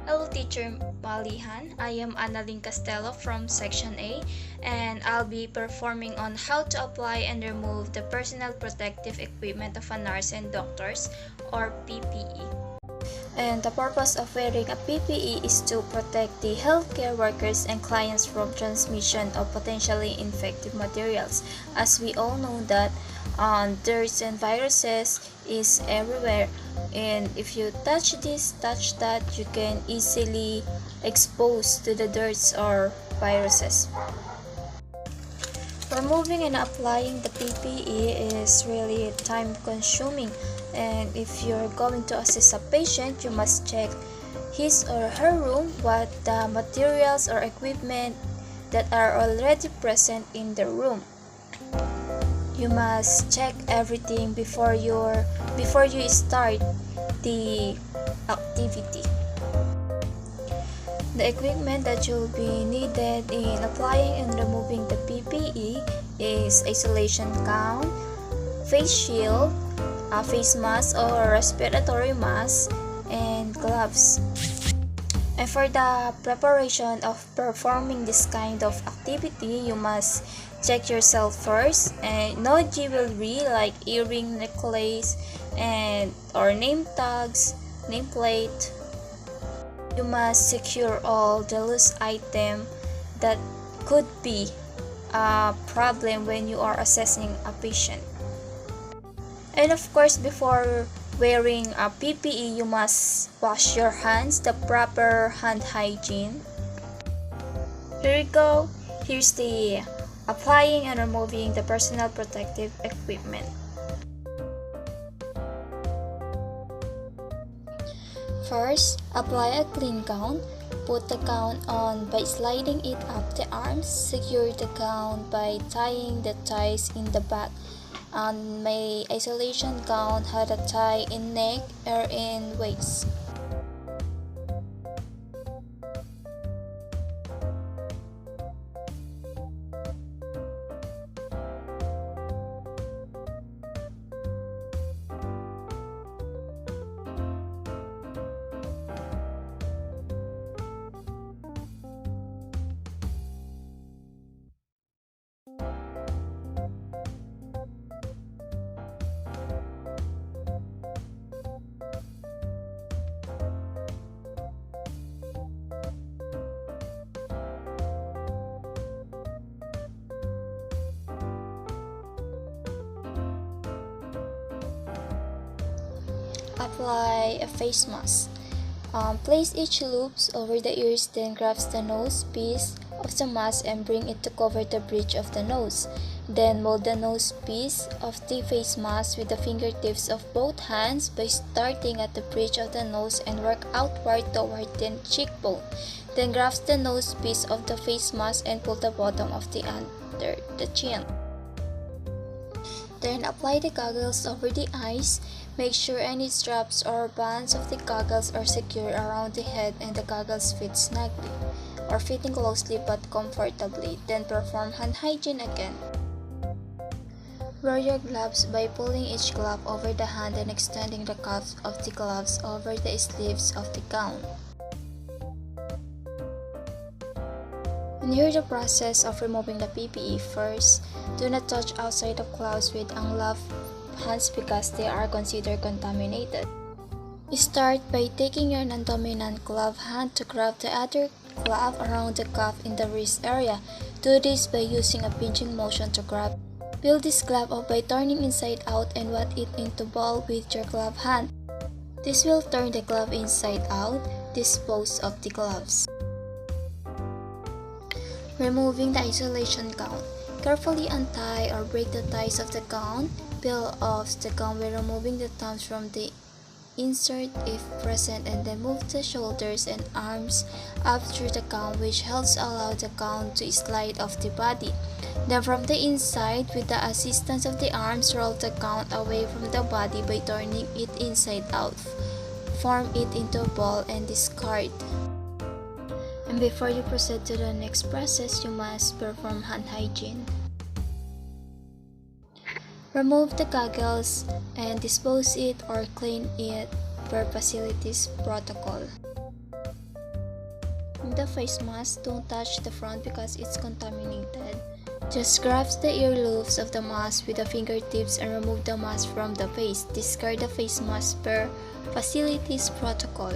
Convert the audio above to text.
Hello, Teacher Malihan. I am Annalyn Castello from Section A, and I'll be performing on how to apply and remove the personal protective equipment of a nurse and doctors, or PPE. And the purpose of wearing a PPE is to protect the healthcare workers and clients from transmission of potentially infective materials. As we all know that dirt and viruses is everywhere, and if you touch this, touch that, you can easily expose to the dirts or viruses. Removing and applying the PPE is really time consuming, and if you're going to assist a patient, you must check his or her room what the materials or equipment that are already present in the room. You must check everything before you start the activity. The equipment that you'll be needed in applying and removing the PPE is isolation gown, face shield, a face mask or respiratory mask, and gloves. And for the preparation of performing this kind of activity, you must check yourself first, and no jewelry like earring, necklace, and or name tags, nameplate. You must secure all the loose items that could be a problem when you are assessing a patient. And of course, before wearing a PPE, you must wash your hands, the proper hand hygiene. Here we go. Here's the applying and removing the personal protective equipment. First, apply a clean gown. Put the gown on by sliding it up the arms. Secure the gown by tying the ties in the back. And my isolation gown had a tie in neck or in waist. Apply a face mask. Place each loops over the ears, then grasp the nose piece of the mask and bring it to cover the bridge of the nose. Then mold the nose piece of the face mask with the fingertips of both hands by starting at the bridge of the nose and work outward toward the cheekbone. Then grasp the nose piece of the face mask and pull the bottom of the under the chin. Then apply the goggles over the eyes. Make sure any straps or bands of the goggles are secure around the head and the goggles fit snugly or fitting closely but comfortably. Then perform hand hygiene again. Wear your gloves by pulling each glove over the hand and extending the cuffs of the gloves over the sleeves of the gown. And here's the process of removing the PPE. First, do not touch outside of gloves with ungloved hands because they are considered contaminated. Start by taking your non-dominant glove hand to grab the other glove around the cuff in the wrist area. Do this by using a pinching motion to grab. Peel this glove off by turning inside out and wet it into ball with your glove hand. This will turn the glove inside out. Dispose of the gloves. Removing the isolation gown. Carefully untie or break the ties of the gown. Peel off the gown by removing the thumbs from the insert if present, and then move the shoulders and arms up through the gown, which helps allow the gown to slide off the body. Then from the inside, with the assistance of the arms, roll the gown away from the body by turning it inside out. Form it into a ball and discard. And before you proceed to the next process, you must perform hand hygiene. Remove the goggles and dispose it or clean it per facilities protocol. wearing the face mask, don't touch the front because it's contaminated. Just grab the earlobes of the mask with the fingertips and remove the mask from the face. Discard the face mask per facilities protocol.